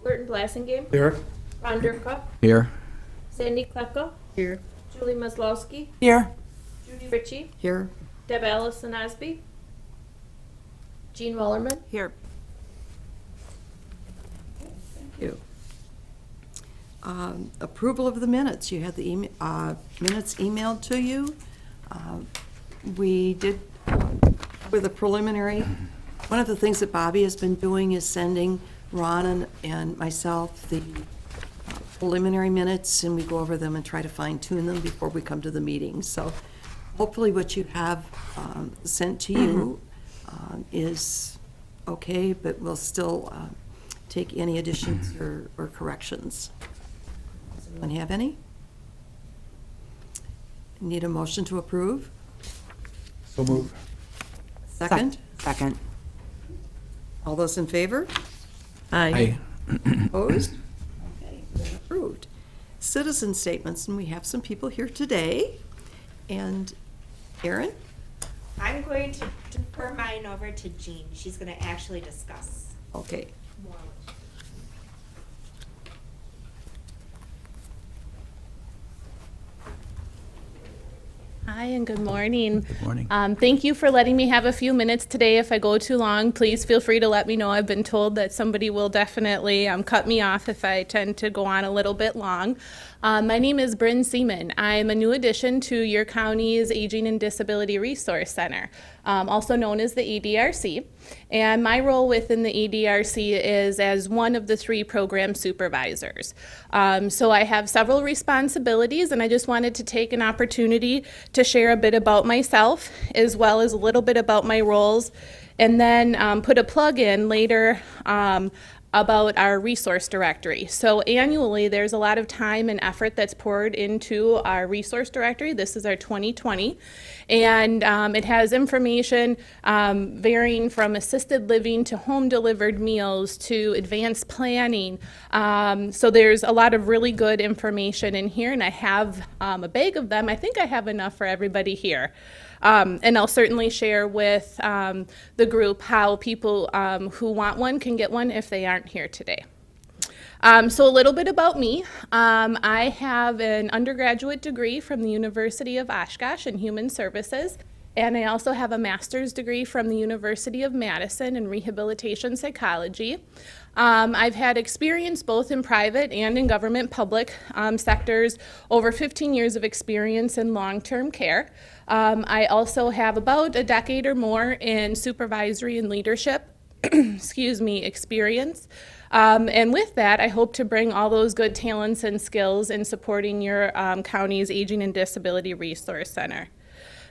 Burton Blasingame. Here. Ron Durka. Here. Sandy Klepko. Here. Julie Maslowski. Here. Judy Ritchie. Here. Deb Allison Osby. Jean Wellerman. Here. Thank you. Approval of the minutes. You had the minutes emailed to you. We did, with a preliminary, one of the things that Bobby has been doing is sending Ron and myself the preliminary minutes, and we go over them and try to fine tune them before we come to the meeting. So hopefully what you have sent to you is okay, but we'll still take any additions or corrections. Does anyone have any? Need a motion to approve? So move. Second? Second. All those in favor? Aye. Opposed? Okay, approved. Citizen statements, and we have some people here today. And Erin? I'm going to defer mine over to Jean. She's going to actually discuss Okay. more. Hi and good morning. Good morning. Thank you for letting me have a few minutes today. If I go too long, please feel free to let me know. I've been told that somebody will definitely cut me off if I tend to go on a little bit long. My name is Brynn Seaman. I'm a new addition to your county's Aging and Disability Resource Center, also known as the EDRC. And my role within the EDRC is as one of the 3 program supervisors. So I have several responsibilities, and I just wanted to take an opportunity to share a bit about myself, as well as a little bit about my roles, and then put a plug in later about our resource directory. So annually, there's a lot of time and effort that's poured into our resource directory. This is our 2020, and it has information varying from assisted living to home delivered meals to advanced planning. So there's a lot of really good information in here, and I have a bag of them. I think I have enough for everybody here. And I'll certainly share with the group how people who want one can get one if they aren't here today. So a little bit about me. I have an undergraduate degree from the University of Oshkosh in Human Services, and I also have a master's degree from the University of Madison in Rehabilitation Psychology. I've had experience both in private and in government public sectors, over 15 years of experience in long-term care. I also have about a decade or more in supervisory and leadership experience. And with that, I hope to bring all those good talents and skills in supporting your county's Aging and Disability Resource Center.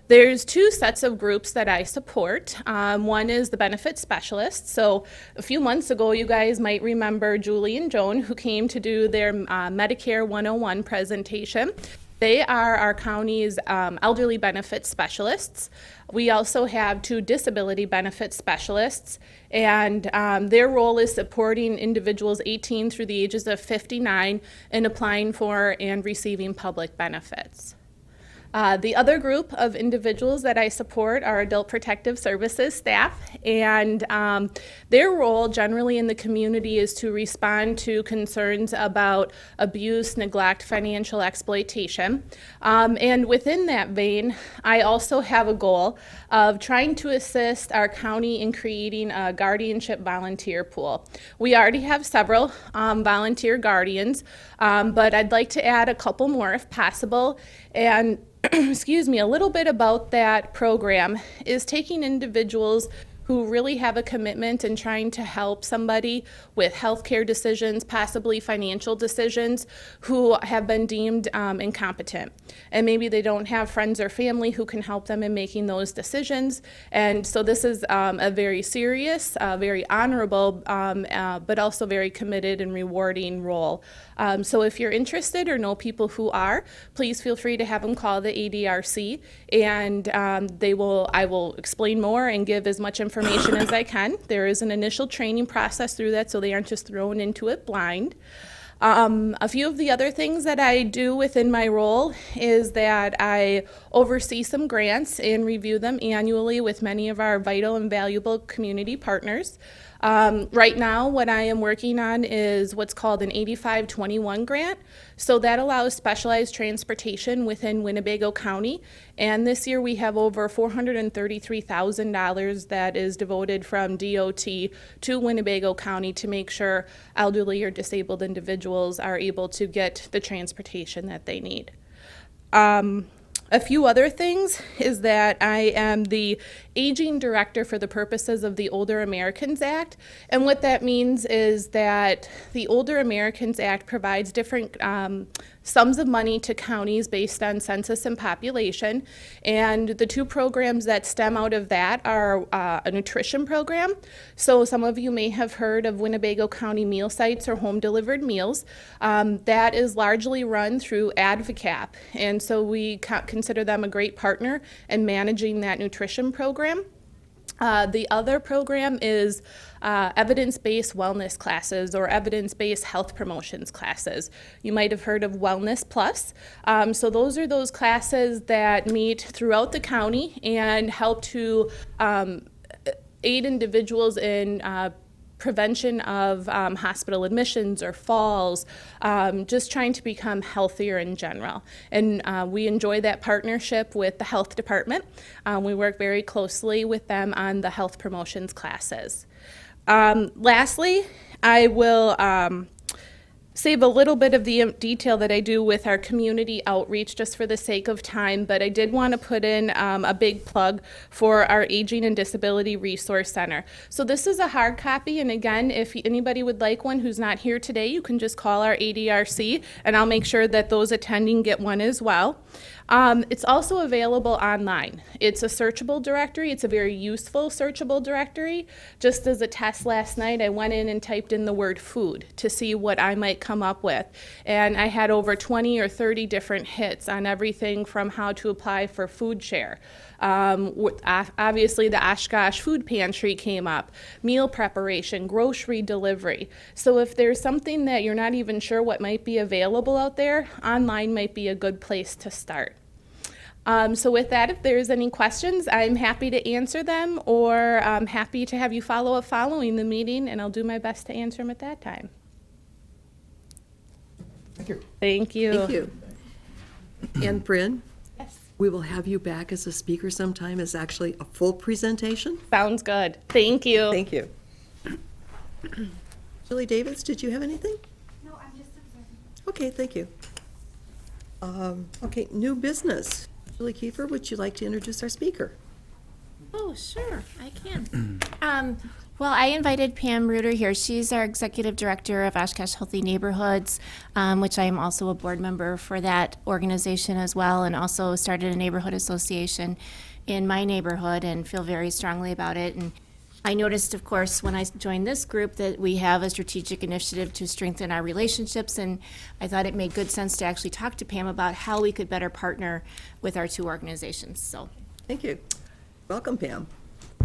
There's 2 sets of groups that I support. One is the benefit specialists. So a few months ago, you guys might remember Julie and Joan, who came to do their Medicare 101 presentation. They are our county's elderly benefit specialists. We also have 2 disability benefit specialists, and their role is supporting individuals 18 through the ages of 59 in applying for and receiving public benefits. The other group of individuals that I support are Adult Protective Services staff, and their role generally in the community is to respond to concerns about abuse, neglect, financial exploitation. And within that vein, I also have a goal of trying to assist our county in creating a guardianship volunteer pool. We already have several volunteer guardians, but I'd like to add a couple more if possible. And a little bit about that program is taking individuals who really have a commitment in trying to help somebody with healthcare decisions, possibly financial decisions, who have been deemed incompetent. And maybe they don't have friends or family who can help them in making those decisions. And so this is a very serious, very honorable, but also very committed and rewarding role. So if you're interested or know people who are, please feel free to have them call the ADRC, and I will explain more and give as much information as I can. There is an initial training process through that, so they aren't just thrown into it blind. A few of the other things that I do within my role is that I oversee some grants and review them annually with many of our vital and valuable community partners. Right now, what I am working on is what's called an 8521 grant. So that allows specialized transportation within Winnebago County. And this year we have over $433,000 that is devoted from DOT to Winnebago County to make sure elderly or disabled individuals are able to get the transportation that they need. A few other things is that I am the aging director for the purposes of the Older Americans Act. And what that means is that the Older Americans Act provides different sums of money to counties based on census and population. And the two programs that stem out of that are a nutrition program. So some of you may have heard of Winnebago County meal sites or home delivered meals. That is largely run through ADVCAP. And so we consider them a great partner in managing that nutrition program. The other program is evidence-based wellness classes or evidence-based health promotions classes. You might have heard of Wellness Plus. So those are those classes that meet throughout the county and help to aid individuals in prevention of hospital admissions or falls, just trying to become healthier in general. And we enjoy that partnership with the health department. We work very closely with them on the health promotions classes. Lastly, I will save a little bit of the detail that I do with our community outreach just for the sake of time, but I did want to put in a big plug for our Aging and Disability Resource Center. So this is a hard copy, and again, if anybody would like one who's not here today, you can just call our ADRC, and I'll make sure that those attending get one as well. It's also available online. It's a searchable directory. It's a very useful searchable directory. Just as a test last night, I went in and typed in the word food to see what I might come up with. And I had over 20 or 30 different hits on everything from how to apply for food share. Obviously, the Oshkosh Food Pantry came up, meal preparation, grocery delivery. So if there's something that you're not even sure what might be available out there, online might be a good place to start. So with that, if there's any questions, I'm happy to answer them, or I'm happy to have you follow up following the meeting, and I'll do my best to answer them at that time. Thank you. Thank you. Thank you. And Brynn, Yes. we will have you back as a speaker sometime as actually a full presentation. Sounds good. Thank you. Thank you. Julie Davids, did you have anything? No, I'm just observing. Okay, thank you. Okay, new business. Julie Kiefer, would you like to introduce our speaker? Oh, sure, I can. Well, I invited Pam Reuter here. She's our Executive Director of Oshkosh Healthy Neighborhoods, which I am also a board member for that organization as well, and also started a neighborhood association in my neighborhood and feel very strongly about it. And I noticed, of course, when I joined this group that we have a strategic initiative to strengthen our relationships, and I thought it made good sense to actually talk to Pam about how we could better partner with our two organizations. So, Thank you. Welcome, Pam.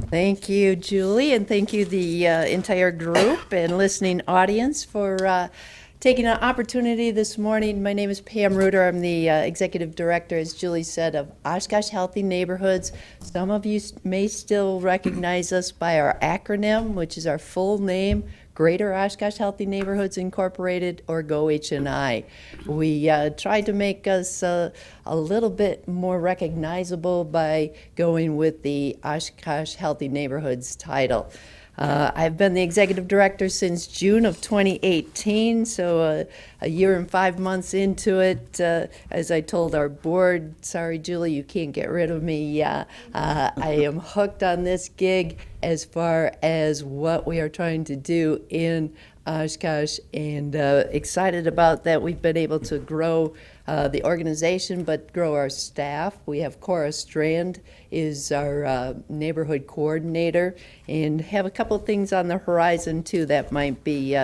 Thank you, Julie, and thank you, the entire group and listening audience, for taking an opportunity this morning. My name is Pam Reuter. I'm the Executive Director, as Julie said, of Oshkosh Healthy Neighborhoods. Some of you may still recognize us by our acronym, which is our full name, Greater Oshkosh Healthy Neighborhoods Incorporated, or GO-HNI. We tried to make us a little bit more recognizable by going with the Oshkosh Healthy Neighborhoods title. I've been the executive director since June of 2018, so a year and 5 months into it. As I told our board, sorry, Julie, you can't get rid of me. I am hooked on this gig as far as what we are trying to do in Oshkosh, and excited about that. We've been able to grow the organization, but grow our staff. We have Cora Strand is our neighborhood coordinator, and have a couple of things on the horizon too that might be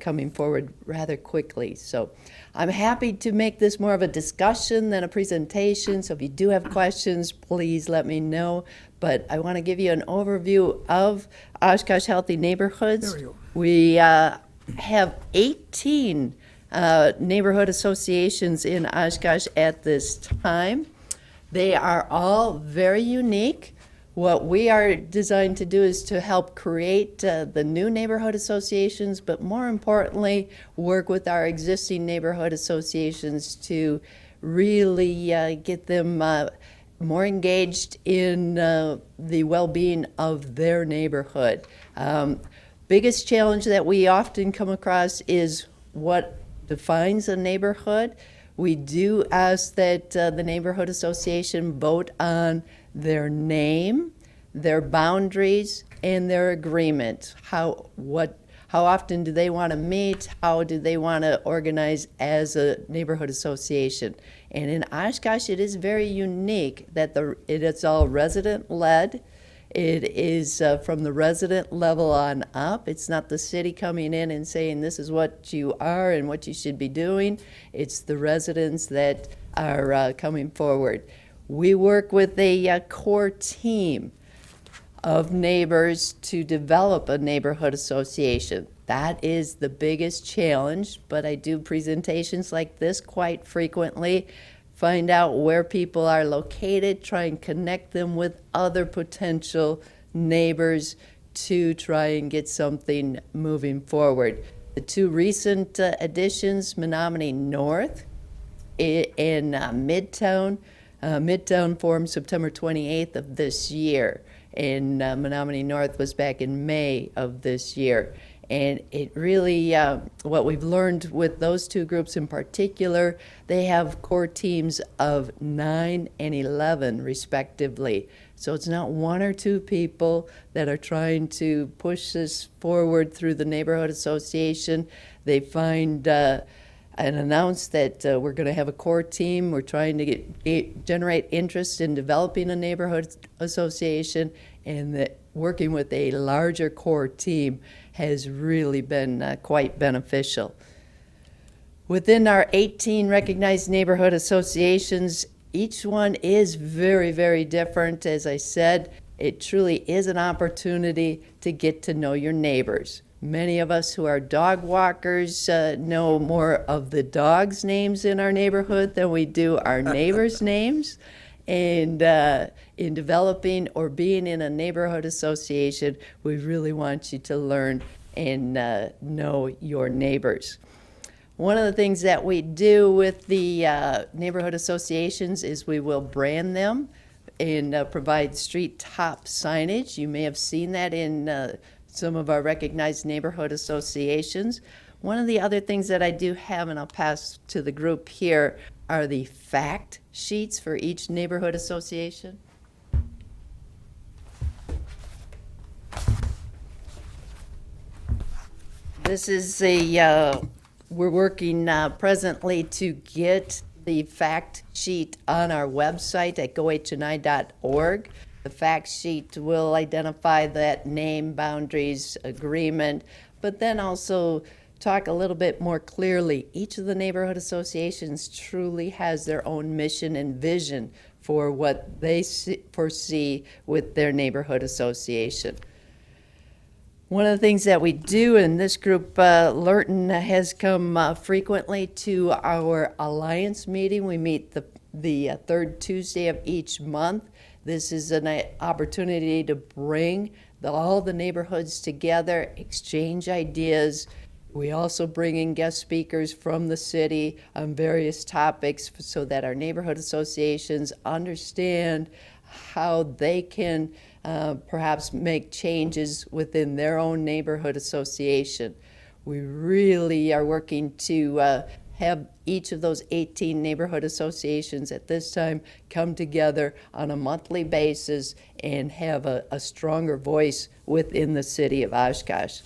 coming forward rather quickly. So I'm happy to make this more of a discussion than a presentation, so if you do have questions, please let me know. But I want to give you an overview of Oshkosh Healthy Neighborhoods. There we go. We have 18 neighborhood associations in Oshkosh at this time. They are all very unique. What we are designed to do is to help create the new neighborhood associations, but more importantly, work with our existing neighborhood associations to really get them more engaged in the well-being of their neighborhood. Biggest challenge that we often come across is what defines a neighborhood. We do ask that the neighborhood association vote on their name, their boundaries, and their agreement. How often do they want to meet? How do they want to organize as a neighborhood association? And in Oshkosh, it is very unique that it is all resident-led. It is from the resident level on up. It's not the city coming in and saying this is what you are and what you should be doing. It's the residents that are coming forward. We work with a core team of neighbors to develop a neighborhood association. That is the biggest challenge, but I do presentations like this quite frequently, find out where people are located, try and connect them with other potential neighbors to try and get something moving forward. The two recent additions, Menominee North in Midtown. Midtown formed September 28th of this year, and Menominee North was back in May of this year. And it really, what we've learned with those two groups in particular, they have core teams of 9 and 11 respectively. So it's not one or two people that are trying to push this forward through the neighborhood association. They find and announce that we're going to have a core team. We're trying to generate interest in developing a neighborhood association, and that working with a larger core team has really been quite beneficial. Within our 18 recognized neighborhood associations, each one is very, very different. As I said, it truly is an opportunity to get to know your neighbors. Many of us who are dog walkers know more of the dogs' names in our neighborhood than we do our neighbors' names. And in developing or being in a neighborhood association, we really want you to learn and know your neighbors. One of the things that we do with the neighborhood associations is we will brand them and provide street top signage. You may have seen that in some of our recognized neighborhood associations. One of the other things that I do have, and I'll pass to the group here, are the fact sheets for each neighborhood association. This is we're working presently to get the fact sheet on our website at gohni.org. The fact sheet will identify that name, boundaries, agreement, but then also talk a little bit more clearly. Each of the neighborhood associations truly has their own mission and vision for what they foresee with their neighborhood association. One of the things that we do in this group, Lurton has come frequently to our alliance meeting. We meet the third Tuesday of each month. This is an opportunity to bring all the neighborhoods together, exchange ideas. We also bring in guest speakers from the city on various topics so that our neighborhood associations understand how they can perhaps make changes within their own neighborhood association. We really are working to have each of those 18 neighborhood associations at this time come together on a monthly basis and have a stronger voice within the city of Oshkosh.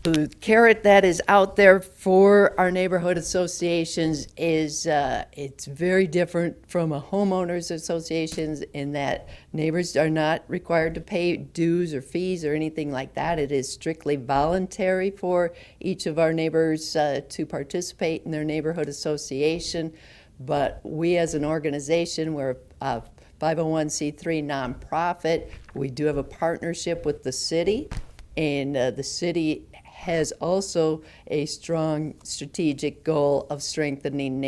The carrot that is out there for our neighborhood associations is it's very different from a homeowners associations in that neighbors are not required to pay dues or fees or anything like that. It is strictly voluntary for each of our neighbors to participate in their neighborhood association. But we as an organization, we're a 501c3 nonprofit. We do have a partnership with the city, and the city has also a strong strategic goal of strengthening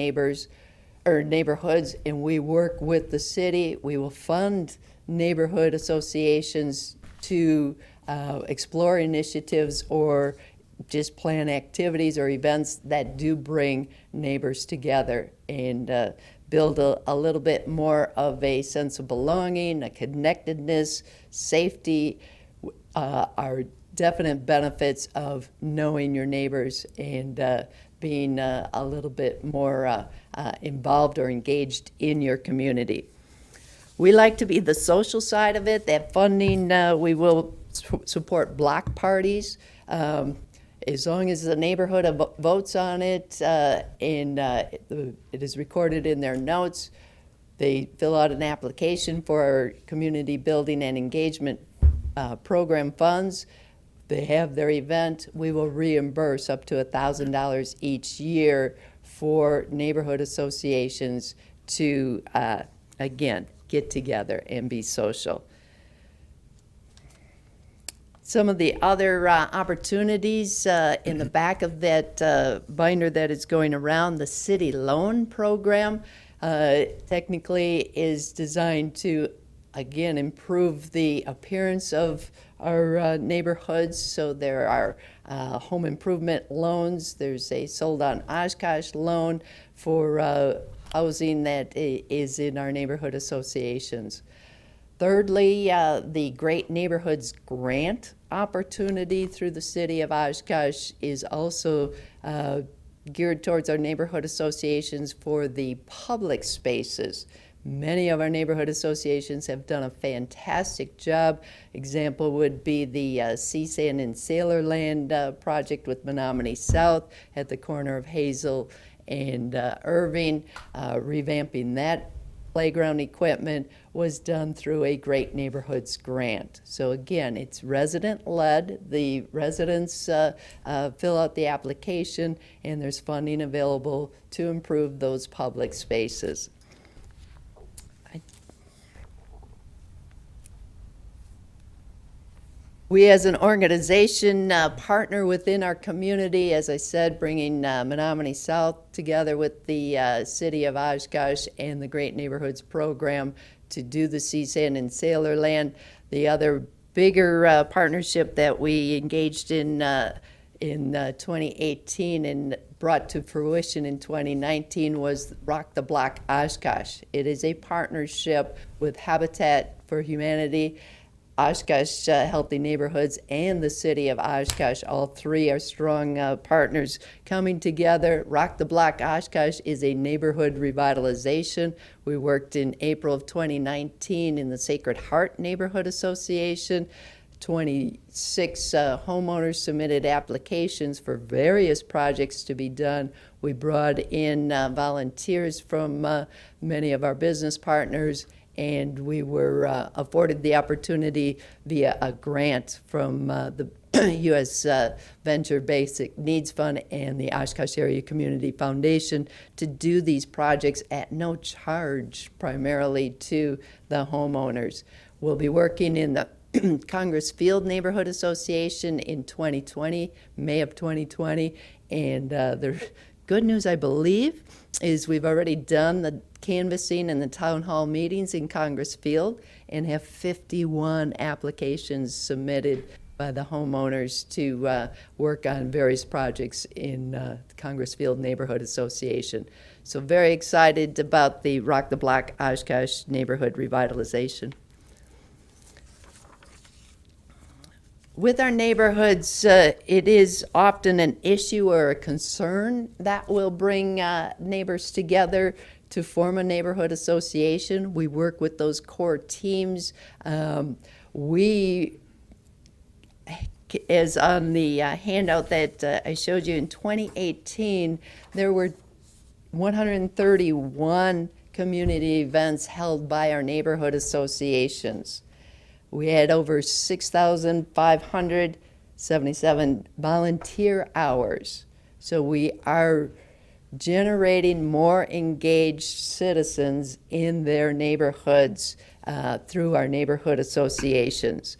or neighborhoods, and we work with the city. We will fund neighborhood associations to explore initiatives or just plan activities or events that do bring neighbors together and build a little bit more of a sense of belonging, a connectedness, safety, are definite benefits of knowing your neighbors and being a little bit more involved or engaged in your community. We like to be the social side of it. That funding, we will support block parties as long as the neighborhood votes on it and it is recorded in their notes. They fill out an application for our community building and engagement program funds. They have their event. We will reimburse up to $1,000 each year for neighborhood associations to, again, get together and be social. Some of the other opportunities in the back of that binder that is going around, the city loan program technically is designed to, again, improve the appearance of our neighborhoods. So there are home improvement loans. There's a Sold on Oshkosh loan for housing that is in our neighborhood associations. Thirdly, the Great Neighborhoods Grant opportunity through the city of Oshkosh is also geared towards our neighborhood associations for the public spaces. Many of our neighborhood associations have done a fantastic job. Example would be the Seasand and Sailorland project with Menominee South at the corner of Hazel and Irving. Revamping that playground equipment was done through a Great Neighborhoods Grant. So again, it's resident-led. The residents fill out the application, and there's funding available to improve those public spaces. We as an organization partner within our community, as I said, bringing Menominee South together with the city of Oshkosh and the Great Neighborhoods program to do the Seasand and Sailorland. The other bigger partnership that we engaged in 2018 and brought to fruition in 2019 was Rock the Block Oshkosh. It is a partnership with Habitat for Humanity, Oshkosh Healthy Neighborhoods, and the city of Oshkosh. All three are strong partners coming together. Rock the Block Oshkosh is a neighborhood revitalization. We worked in April of 2019 in the Sacred Heart Neighborhood Association. 26 homeowners submitted applications for various projects to be done. We brought in volunteers from many of our business partners, and we were afforded the opportunity via a grant from the U.S. Venture Basic Needs Fund and the Oshkosh Area Community Foundation to do these projects at no charge, primarily to the homeowners. We'll be working in the Congress Field Neighborhood Association in 2020, May of 2020, and the good news, I believe, is we've already done the canvassing and the town hall meetings in Congress Field and have 51 applications submitted by the homeowners to work on various projects in the Congress Field Neighborhood Association. So very excited about the Rock the Block Oshkosh neighborhood revitalization. With our neighborhoods, it is often an issue or a concern that will bring neighbors together to form a neighborhood association. We work with those core teams. As on the handout that I showed you in 2018, there were 131 community events held by our neighborhood associations. We had over 6,577 volunteer hours. So we are generating more engaged citizens in their neighborhoods through our neighborhood associations.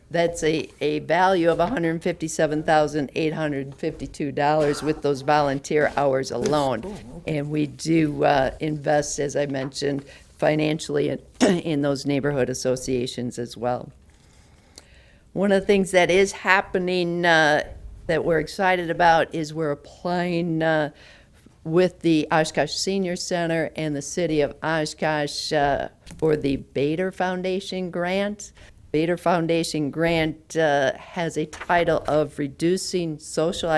That's a value of $157,852 with those volunteer hours alone. And we do invest, as I mentioned, financially in those neighborhood associations as well. One of the things that is happening that we're excited about is we're applying with the Oshkosh Senior Center and the City of Oshkosh for the Bader Foundation grant. Bader Foundation grant has a title of Reducing Social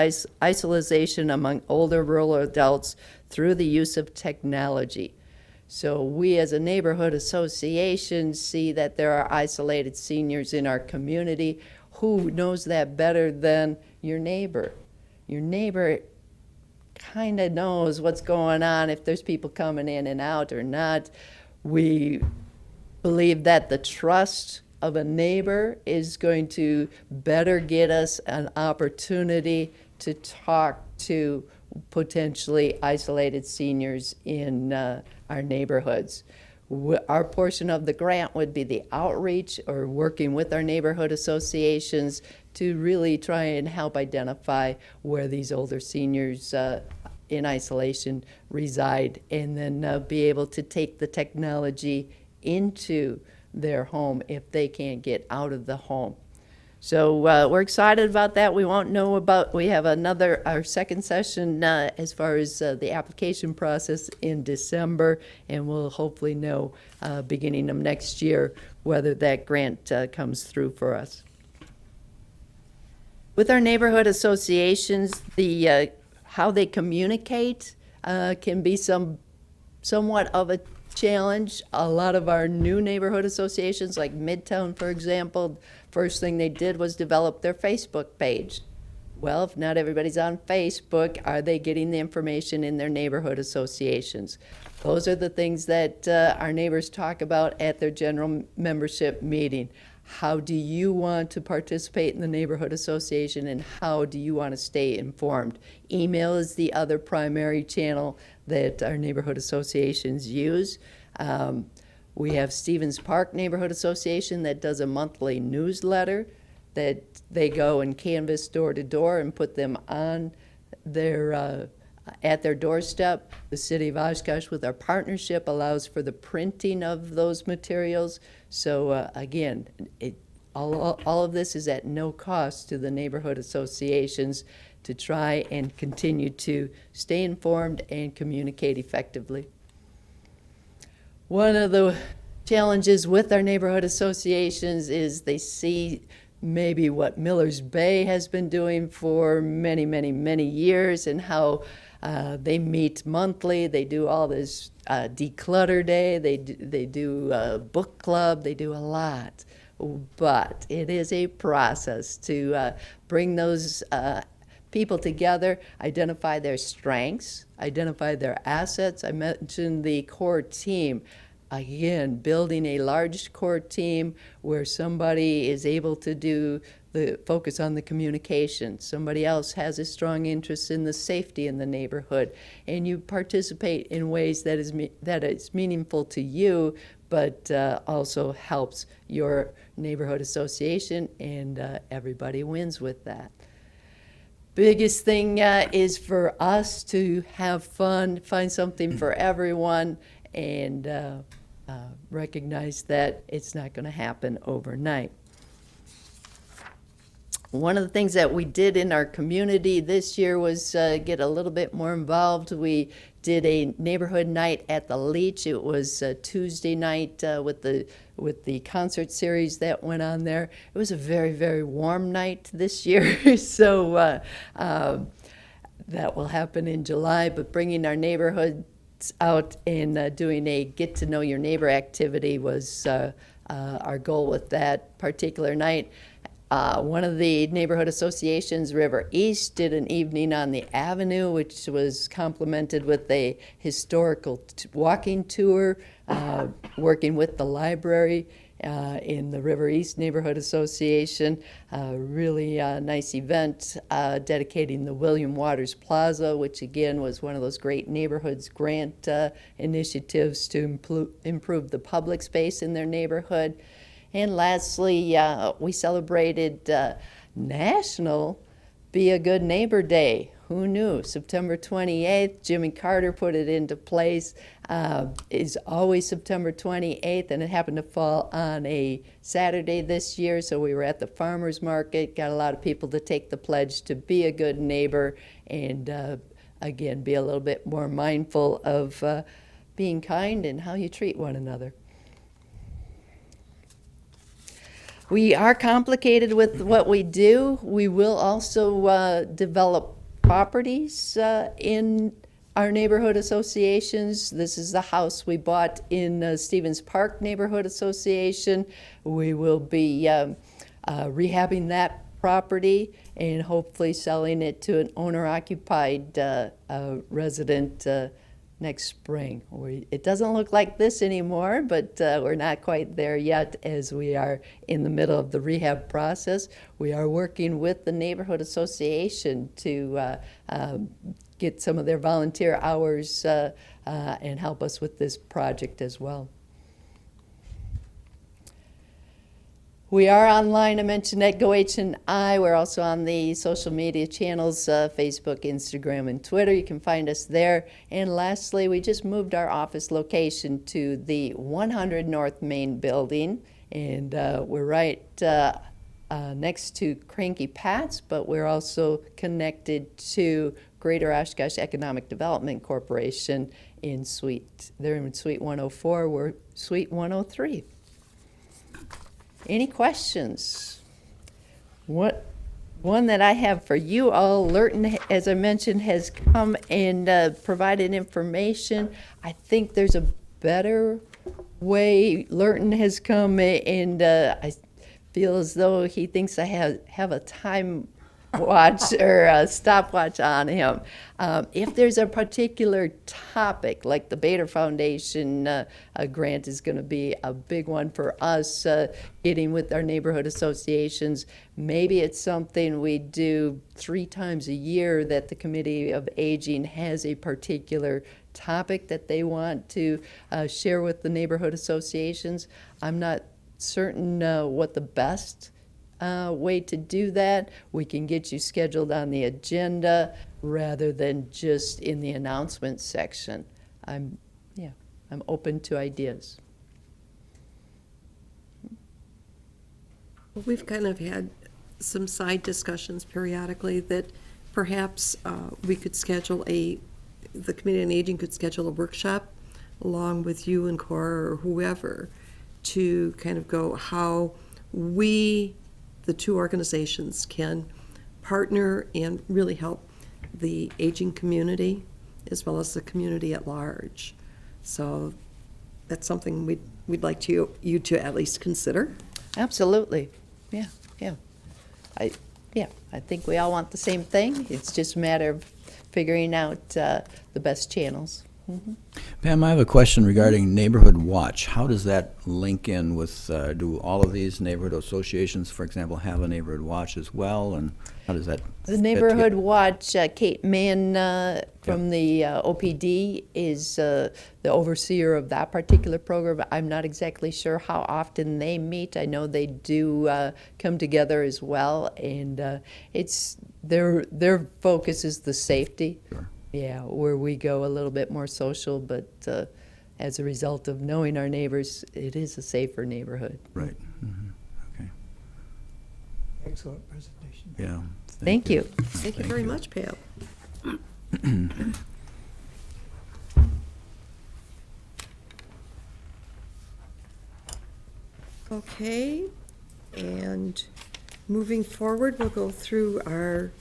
Isolation Among Older Rural Adults Through the Use of Technology. So we as a neighborhood association see that there are isolated seniors in our community. Who knows that better than your neighbor? Your neighbor kind of knows what's going on, if there's people coming in and out or not. We believe that the trust of a neighbor is going to better get us an opportunity to talk to potentially isolated seniors in our neighborhoods. Our portion of the grant would be the outreach or working with our neighborhood associations to really try and help identify where these older seniors in isolation reside, and then be able to take the technology into their home if they can't get out of the home. So we're excited about that. We have our second session as far as the application process in December, and we'll hopefully know beginning of next year whether that grant comes through for us. With our neighborhood associations, how they communicate can be somewhat of a challenge. A lot of our new neighborhood associations, like Midtown, for example, first thing they did was develop their Facebook page. Well, if not everybody's on Facebook, are they getting the information in their neighborhood associations? Those are the things that our neighbors talk about at their general membership meeting. How do you want to participate in the neighborhood association, and how do you want to stay informed? Email is the other primary channel that our neighborhood associations use. We have Stevens Park Neighborhood Association that does a monthly newsletter that they go and canvass door to door and put them on their at their doorstep. The City of Oshkosh, with our partnership, allows for the printing of those materials. So again, all of this is at no cost to the neighborhood associations to try and continue to stay informed and communicate effectively. One of the challenges with our neighborhood associations is they see maybe what Miller's Bay has been doing for many, many, many years, and how they meet monthly. They do all this declutter day. They do book club. They do a lot. But it is a process to bring those people together, identify their strengths, identify their assets. I mentioned the core team. Again, building a large core team where somebody is able to do the focus on the communication. Somebody else has a strong interest in the safety in the neighborhood, and you participate in ways that is meaningful to you, but also helps your neighborhood association, and everybody wins with that. Biggest thing is for us to have fun, find something for everyone, and recognize that it's not going to happen overnight. One of the things that we did in our community this year was get a little bit more involved. We did a neighborhood night at the Leach. It was Tuesday night with the concert series that went on there. It was a very, very warm night this year, so that will happen in July. But bringing our neighborhood out and doing a get to know your neighbor activity was our goal with that particular night. One of the neighborhood associations, River East, did an evening on the Avenue, which was complemented with a historical walking tour, working with the library in the River East Neighborhood Association. Really nice event dedicating the William Waters Plaza, which again was one of those great neighborhoods grant initiatives to improve the public space in their neighborhood. And lastly, we celebrated National Be a Good Neighbor Day. Who knew? September 28th, Jimmy Carter put it into place. It's always September 28th, and it happened to fall on a Saturday this year, so we were at the farmer's market, got a lot of people to take the pledge to be a good neighbor and, again, be a little bit more mindful of being kind and how you treat one another. We are complicated with what we do. We will also develop properties in our neighborhood associations. This is the house we bought in Stevens Park Neighborhood Association. We will be rehabbing that property and hopefully selling it to an owner-occupied resident next spring. It doesn't look like this anymore, but we're not quite there yet as we are in the middle of the rehab process. We are working with the neighborhood association to get some of their volunteer hours and help us with this project as well. We are online, I mentioned at GoH&I. We're also on the social media channels, Facebook, Instagram, and Twitter. You can find us there. And lastly, we just moved our office location to the 100 North Main building. And we're right next to Cranky Pat's, but we're also connected to Greater Oshkosh Economic Development Corporation in they're in Suite 104, we're Suite 103. Any questions? One that I have for you all, Lurton, as I mentioned, has come and provided information. I think there's a better way. Lurton has come and I feel as though he thinks I have a time watch or a stopwatch on him. If there's a particular topic, like the Bader Foundation grant is going to be a big one for us, getting with our neighborhood associations. Maybe it's something we do 3 times a year that the Committee of Aging has a particular topic that they want to share with the neighborhood associations. I'm not certain what the best way to do that. We can get you scheduled on the agenda rather than just in the announcements section. I'm open to ideas. We've kind of had some side discussions periodically that perhaps we could schedule the Committee on Aging could schedule a workshop along with you and Cora or whoever to kind of go how we, the two organizations, can partner and really help the aging community as well as the community at large. So that's something we'd like you to at least consider. Absolutely. Yeah. I think we all want the same thing. It's just a matter of figuring out the best channels. Mm-hmm. Pam, I have a question regarding Neighborhood Watch. How does that link in with, do all of these neighborhood associations, for example, have a Neighborhood Watch as well? And how does that The fit Neighborhood together? Watch, Kate Mann from the OPD is the overseer of that particular program. I'm not exactly sure how often they meet. I know they do come together as well, and it's their focus is the safety. Sure. Yeah, where we go a little bit more social, but as a result of knowing our neighbors, it is a safer neighborhood. Right. Mm-hmm. Okay. Excellent presentation. Yeah. Thank you. Thank you very much, Pam. Okay, and moving forward, we'll go through our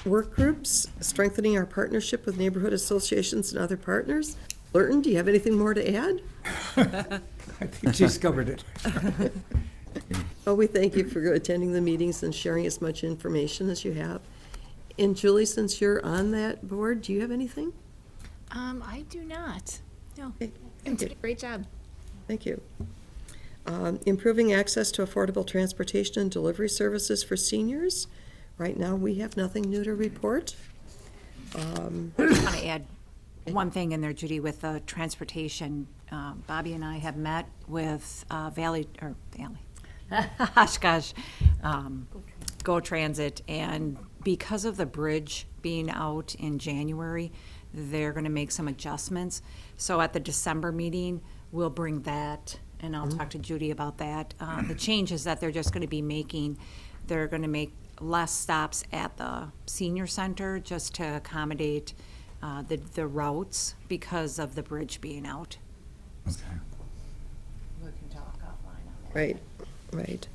work groups, strengthening our partnership with neighborhood associations and other partners. Lurton, do you have anything more to add? I think she's covered it. Well, we thank you for attending the meetings and sharing as much information as you have. And Julie, since you're on that board, do you have anything? I do not. No. Okay, You thank did you. a great job. Thank you. Improving access to affordable transportation and delivery services for seniors. Right now, we have nothing new to report. I just want to add one thing in there, Judy, with the transportation. Bobby and I have met with Oshkosh Go Transit, and because of the bridge being out in January, they're going to make some adjustments. So at the December meeting, we'll bring that, and I'll talk to Judy about that. The changes that they're just going to be making, they're going to make less stops at the senior center just to accommodate the routes because of the bridge being out. Okay. We can talk offline on that. Right, right.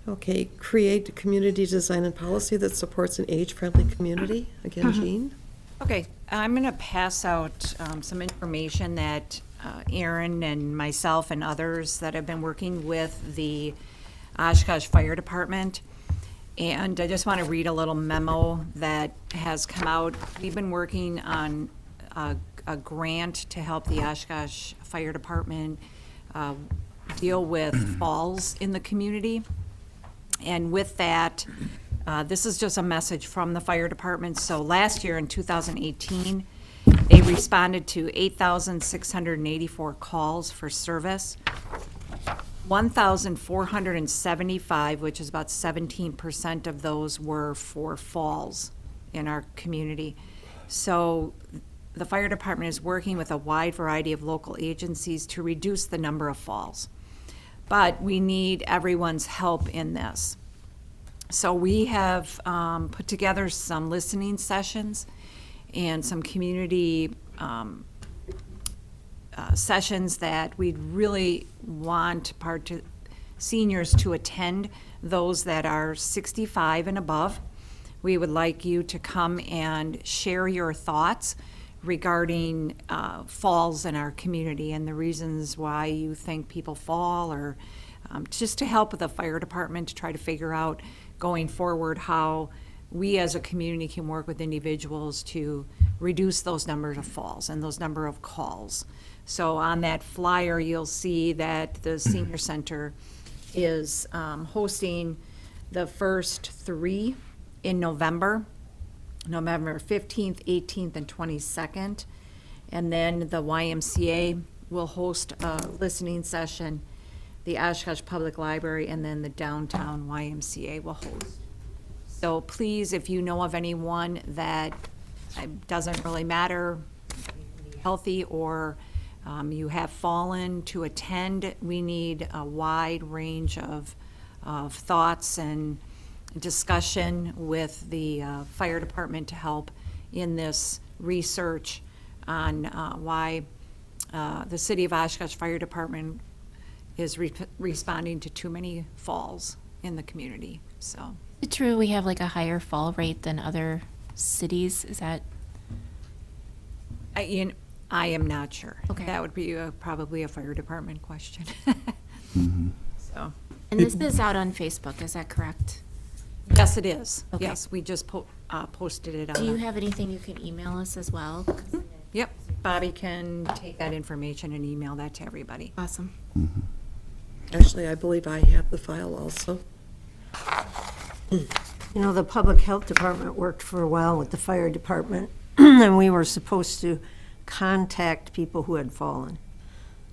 Okay, create a community design and policy that supports an age-friendly community. Again, Jean? Okay, I'm going to pass out some information that Aaron and myself and others that have been working with the Oshkosh Fire Department. And I just want to read a little memo that has come out. We've been working on a grant to help the Oshkosh Fire Department deal with falls in the community. And with that, this is just a message from the fire department. So last year in 2018, they responded to 8,684 calls for service. 1,475, which is about 17% of those, were for falls in our community. So the fire department is working with a wide variety of local agencies to reduce the number of falls. But we need everyone's help in this. So we have put together some listening sessions and some community sessions that we'd really want seniors to attend, those that are 65 and above. We would like you to come and share your thoughts regarding falls in our community and the reasons why you think people fall, or just to help with the fire department to try to figure out going forward how we as a community can work with individuals to reduce those numbers of falls and those number of calls. So on that flyer, you'll see that the senior center is hosting the first 3 in November 15th, 18th, and 22nd. And then the YMCA will host a listening session, the Oshkosh Public Library, and then the downtown YMCA will host. So please, if you know of anyone that doesn't really matter, healthy or you have fallen, to attend, we need a wide range of thoughts and discussion with the fire department to help in this research on why the City of Oshkosh Fire Department is responding to too many falls in the community. So, Is it true we have like a higher fall rate than other cities? Is that? I am not sure. Okay. That would be probably a fire department question. So, And this is out on Facebook, is that correct? yes, it is. Okay. Yes, we just posted it on. Do you have anything you can email us as well? Yep, Bobby can take that information and email that to everybody. Awesome. Actually, I believe I have the file also. You know, the public health department worked for a while with the fire department, and we were supposed to contact people who had fallen.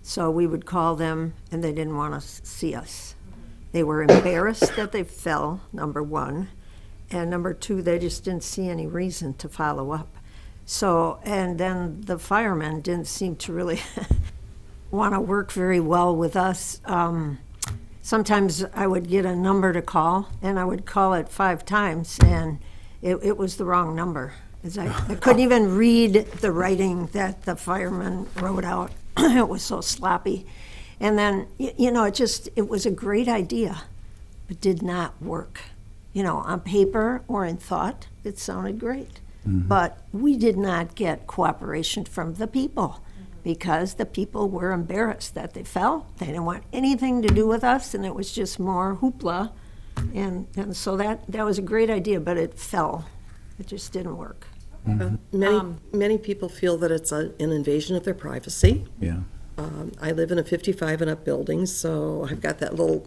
So we would call them, and they didn't want to see us. They were embarrassed that they fell, number one, and number two, they just didn't see any reason to follow up. So, and then the firemen didn't seem to really want to work very well with us. Sometimes I would get a number to call, and I would call it 5 times, and it was the wrong number. I couldn't even read the writing that the firemen wrote out. It was so sloppy. And then, you know, it was a great idea, but did not work. You know, on paper or in thought, it sounded great. But we did not get cooperation from the people because the people were embarrassed that they fell. They didn't want anything to do with us, and it was just more hoopla. And so that was a great idea, but it fell. It just didn't work. Many people feel that it's an invasion of their privacy. Yeah. I live in a 55 and up building, so I've got that little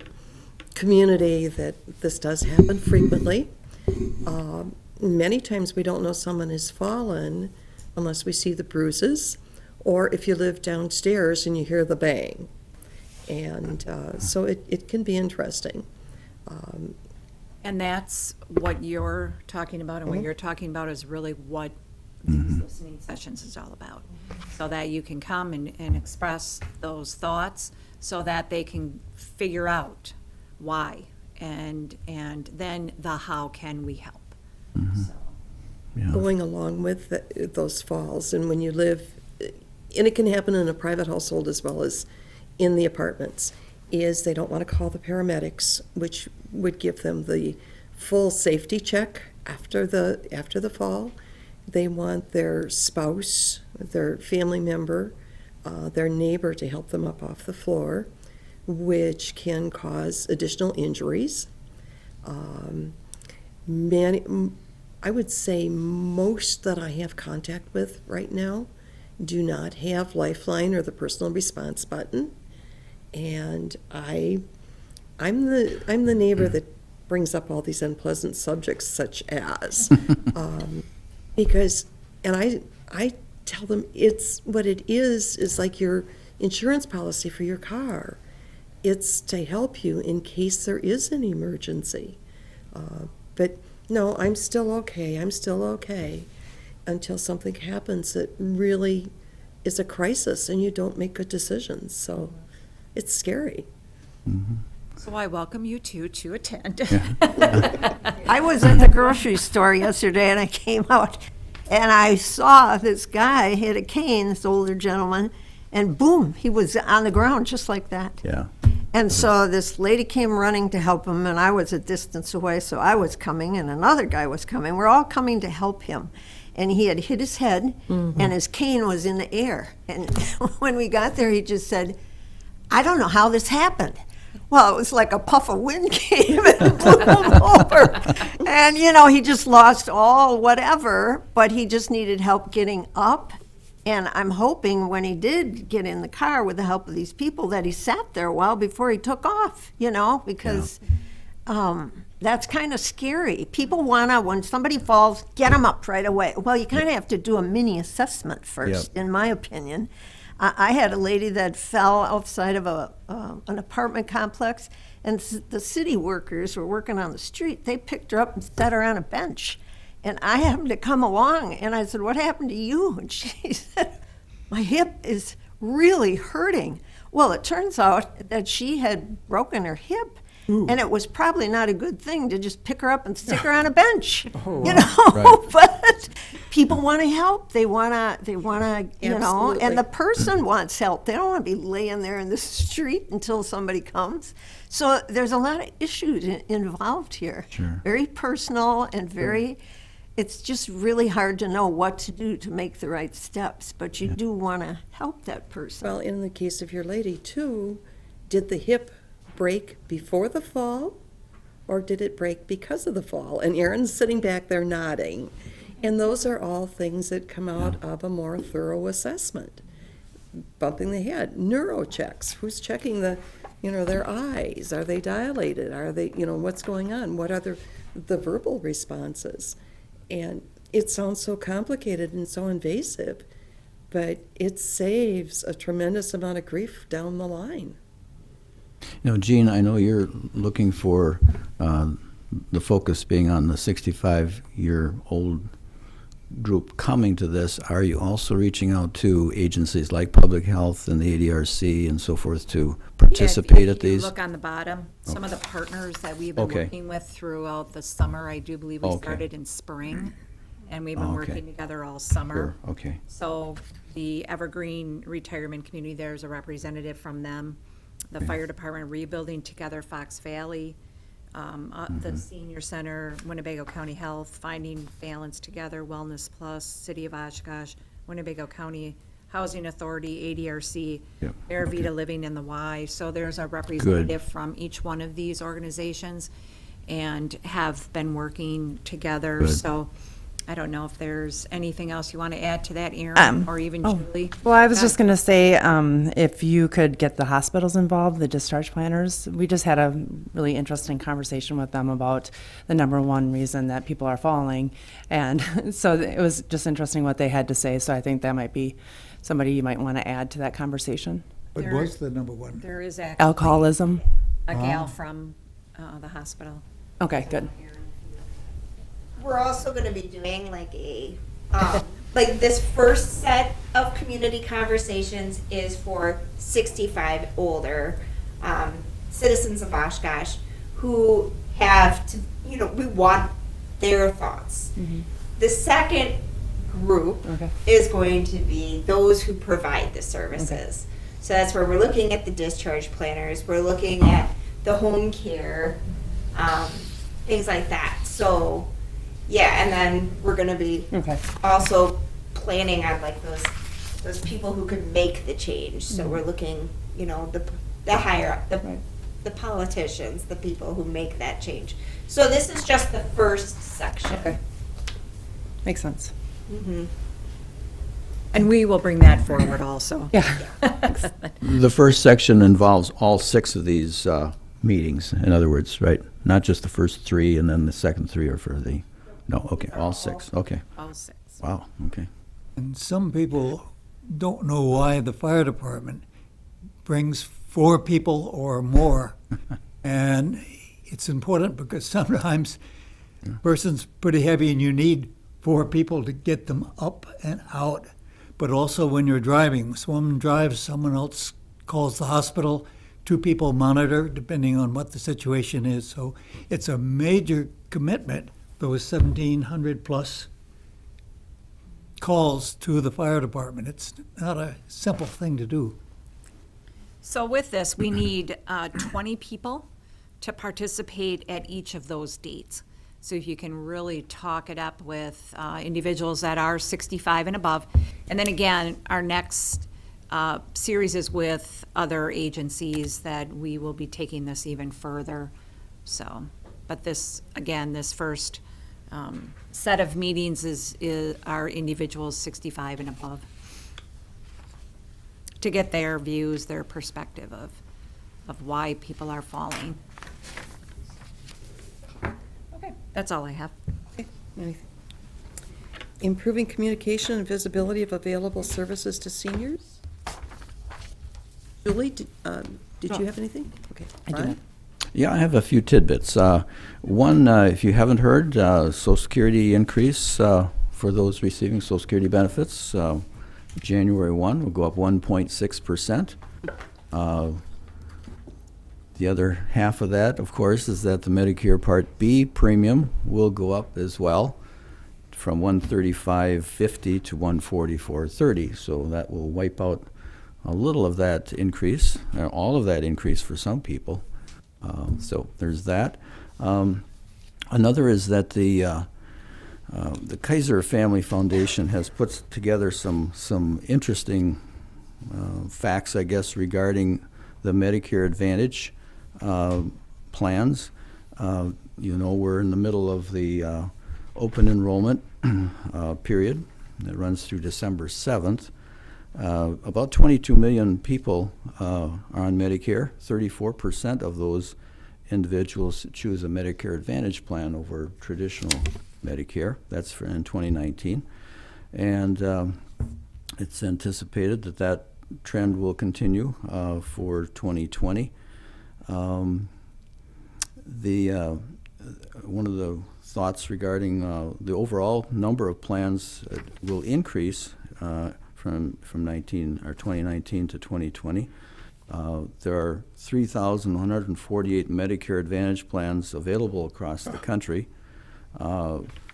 community that this does happen frequently. Many times we don't know someone has fallen unless we see the bruises or if you live downstairs and you hear the bang. And so it can be interesting. And that's what you're talking about, and what you're talking about is really what these listening sessions is all about. So that you can come and express those thoughts so that they can figure out why, and then the how can we help. So, Yeah. Going along with those falls, and when you live, and it can happen in a private household as well as in the apartments, is they don't want to call the paramedics, which would give them the full safety check after the fall. They want their spouse, their family member, their neighbor to help them up off the floor, which can cause additional injuries. I would say most that I have contact with right now do not have Lifeline or the personal response button. And I'm the neighbor that brings up all these unpleasant subjects, such as because, and I tell them it's what it is like your insurance policy for your car. It's to help you in case there is an emergency. But no, I'm still okay. I'm still okay until something happens that really is a crisis and you don't make good decisions. So it's scary. so I welcome you to attend. I was at the grocery store yesterday and I came out and I saw this guy hit a cane, this older gentleman, and boom, he was on the ground just like that. Yeah. And so this lady came running to help him, and I was a distance away, so I was coming, and another guy was coming. We're all coming to help him. And he had hit his head, and his cane was in the air. And when we got there, he just said, I don't know how this happened. Well, it was like a puff of wind came and blew him over. And, he just lost all whatever, but he just needed help getting up. And I'm hoping when he did get in the car with the help of these people that he sat there a while before he took off, because that's kind of scary. People want to, when somebody falls, get them up right away. Well, you kind of have to do a mini assessment first, in my opinion. I had a lady that fell outside of an apartment complex, and the city workers were working on the street. They picked her up and set her on a bench. And I happened to come along, and I said, what happened to you? And she said, my hip is really hurting. Well, it turns out that she had broken her hip, and it was probably not a good thing to just pick her up and stick her on a bench, Right. But people want to help. They want to, Absolutely. and the person wants help. They don't want to be laying there in the street until somebody comes. So there's a lot of issues involved here. Sure. Very personal and very, it's just really hard to know what to do to make the right steps, but you do want to help that person. Well, in the case of your lady too, did the hip break before the fall, or did it break because of the fall? And Aaron's sitting back there nodding. And those are all things that come out of a more thorough assessment. Bumping the head, neuro checks. Who's checking their eyes? Are they dilated? Are they, what's going on? What are the verbal responses? And it sounds so complicated and so invasive, but it saves a tremendous amount of grief down the line. Gene, I know you're looking for the focus being on the 65-year-old group coming to this. Are you also reaching out to agencies like Public Health and the ADRC and so forth to participate at If you these? look on the bottom, some of the partners that we've been Okay. working with throughout the summer, I do believe we Okay. started in spring, and we've been Okay. working together all summer. Sure, okay. So the Evergreen Retirement Community, there's a representative from them. The Fire Department, Rebuilding Together Fox Valley, the Senior Center, Winnebago County Health, Finding Balance Together, Wellness Plus, City of Oshkosh, Winnebago County Housing Authority, ADRC, Yep, Air okay. Vita Living and the Y. So there's a representative from each one of these organizations and have been working together. Good. So I don't know if there's anything else you want to add to that, Erin, or even Julie? Well, I was just going to say, if you could get the hospitals involved, the discharge planners. We just had a really interesting conversation with them about the number one reason that people are falling. And so it was just interesting what they had to say. So I think that might be somebody you might want to add to that conversation. What There- was the number one? There is actually Alcoholism. a gal from the hospital. Okay, good. We're also gonna be doing like a, like this first set of community conversations is for 65 older, citizens of Oshkosh who have to, we want their thoughts. The second group Okay. is going to be those who provide the services. So that's where we're looking at the discharge planners, we're looking at the home care, things like that. So, yeah, and then we're gonna be Okay. also planning on like those people who could make the change. So we're looking, the higher up, the politicians, the people who make that change. So this is just the first section. Okay. Makes sense. And we will bring that forward also. Yeah. The first section involves all 6 of these meetings, in other words, right? Not just the first 3 and then the second 3 are for the, no, okay, all 6, okay. All 6. Wow, okay. And some people don't know why the fire department brings 4 people or more. And it's important because sometimes a person's pretty heavy and you need 4 people to get them up and out. But also when you're driving, someone drives, someone else calls the hospital, 2 people monitor depending on what the situation is. So it's a major commitment, those 1,700 plus calls to the fire department. It's not a simple thing to do. So with this, we need 20 people to participate at each of those dates. So if you can really talk it up with individuals that are 65 and above. And then again, our next series is with other agencies that we will be taking this even further. So, but this, again, this first set of meetings is our individuals 65 and above, to get their views, their perspective of why people are falling. Okay, that's all I have. Improving communication and visibility of available services to seniors? Julie, did you have anything? Okay. I do Ron? not. Yeah, I have a few tidbits. One, if you haven't heard, Social Security increase for those receiving Social Security benefits, January 1 will go up 1.6%. The other half of that, of course, is that the Medicare Part B premium will go up as well from $135.50 to $144.30. So that will wipe out a little of that increase, or all of that increase for some people. So there's that. Another is that the Kaiser Family Foundation has put together some interesting facts, I guess, regarding the Medicare Advantage plans. We're in the middle of the open enrollment period that runs through December 7th. About 22 million people are on Medicare. 34% of those individuals choose a Medicare Advantage plan over traditional Medicare. That's in 2019. And it's anticipated that trend will continue for 2020. One of the thoughts regarding the overall number of plans will increase from 2019 to 2020. There are 3,148 Medicare Advantage plans available across the country.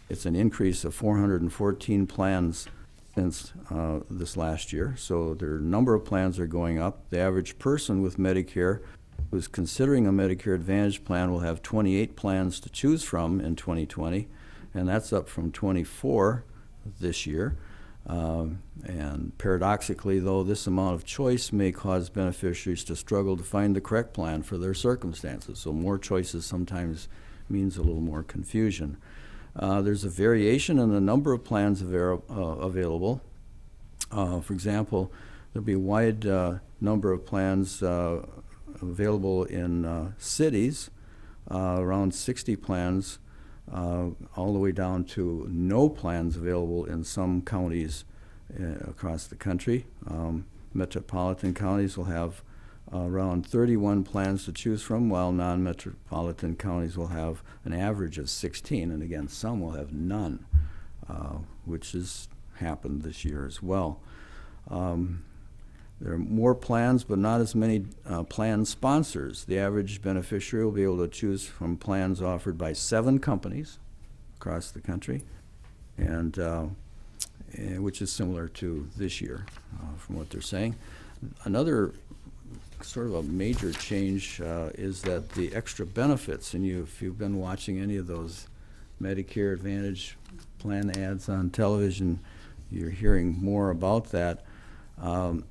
It's an increase of 414 plans since this last year. So their number of plans are going up. The average person with Medicare who's considering a Medicare Advantage plan will have 28 plans to choose from in 2020, and that's up from 24 this year. And paradoxically, though, this amount of choice may cause beneficiaries to struggle to find the correct plan for their circumstances. So more choices sometimes means a little more confusion. There's a variation in the number of plans available. For example, there'll be a wide number of plans available in cities, around 60 plans, all the way down to no plans available in some counties across the country. Metropolitan counties will have around 31 plans to choose from, while non-metropolitan counties will have an average of 16, and again, some will have none, which has happened this year as well. There are more plans, but not as many plan sponsors. The average beneficiary will be able to choose from plans offered by 7 companies across the country, and which is similar to this year, from what they're saying. Another sort of a major change is that the extra benefits, and if you've been watching any of those Medicare Advantage plan ads on television, you're hearing more about that.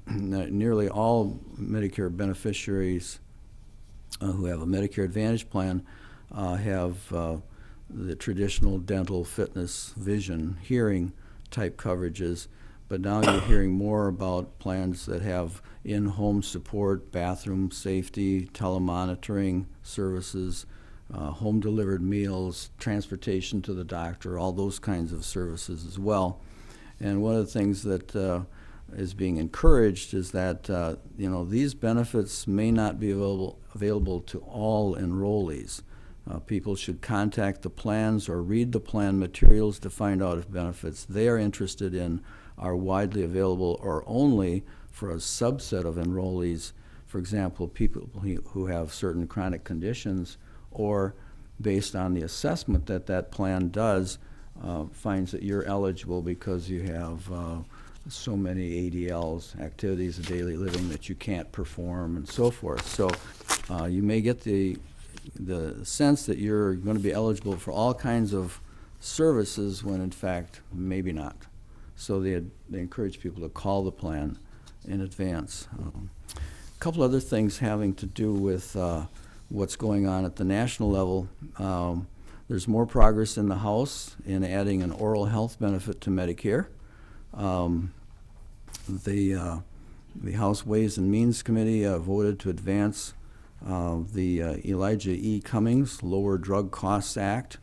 Nearly all Medicare beneficiaries who have a Medicare Advantage plan have the traditional dental, fitness, vision, hearing type coverages, but now you're hearing more about plans that have in-home support, bathroom safety, telemonitoring services, home-delivered meals, transportation to the doctor, all those kinds of services as well. And one of the things that is being encouraged is that these benefits may not be available to all enrollees. People should contact the plans or read the plan materials to find out if benefits they are interested in are widely available or only for a subset of enrollees. For example, people who have certain chronic conditions, or based on the assessment that plan does, finds that you're eligible because you have so many ADLs, activities of daily living, that you can't perform and so forth. So you may get the sense that you're going to be eligible for all kinds of services when in fact maybe not. So they encourage people to call the plan in advance. A couple other things having to do with what's going on at the national level. There's more progress in the House in adding an oral health benefit to Medicare. The House Ways and Means Committee voted to advance the Elijah E. Cummings Lower Drug Costs Act,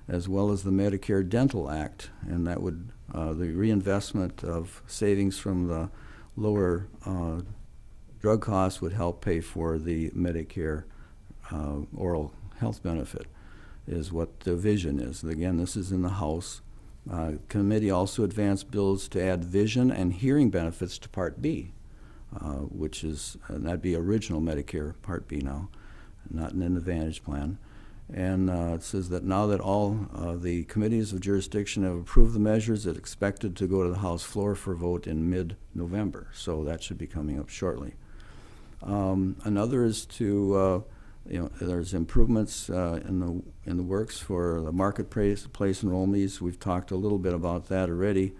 as well as the Medicare Dental Act, and that would the reinvestment of savings from the lower drug costs would help pay for the Medicare oral health benefit, is what the vision is. Again, this is in the House. Committee also advanced bills to add vision and hearing benefits to Part B, which is, that'd be original Medicare Part B now, not an Advantage plan. And it says that now that all the committees of jurisdiction have approved the measures, it's expected to go to the House floor for vote in mid-November. So that should be coming up shortly. Another is to, there's improvements in the works for the marketplace enrollees. We've talked a little bit about that already.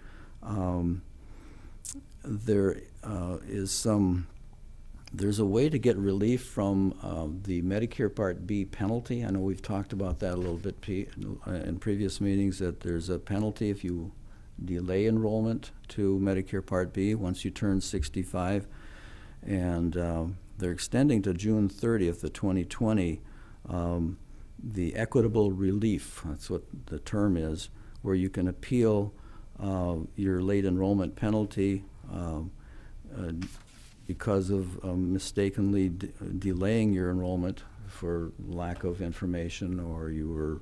There's a way to get relief from the Medicare Part B penalty. I know we've talked about that a little bit in previous meetings, that there's a penalty if you delay enrollment to Medicare Part B once you turn 65. And they're extending to June 30th of 2020 the equitable relief, that's what the term is, where you can appeal your late enrollment penalty because of mistakenly delaying your enrollment for lack of information, or you were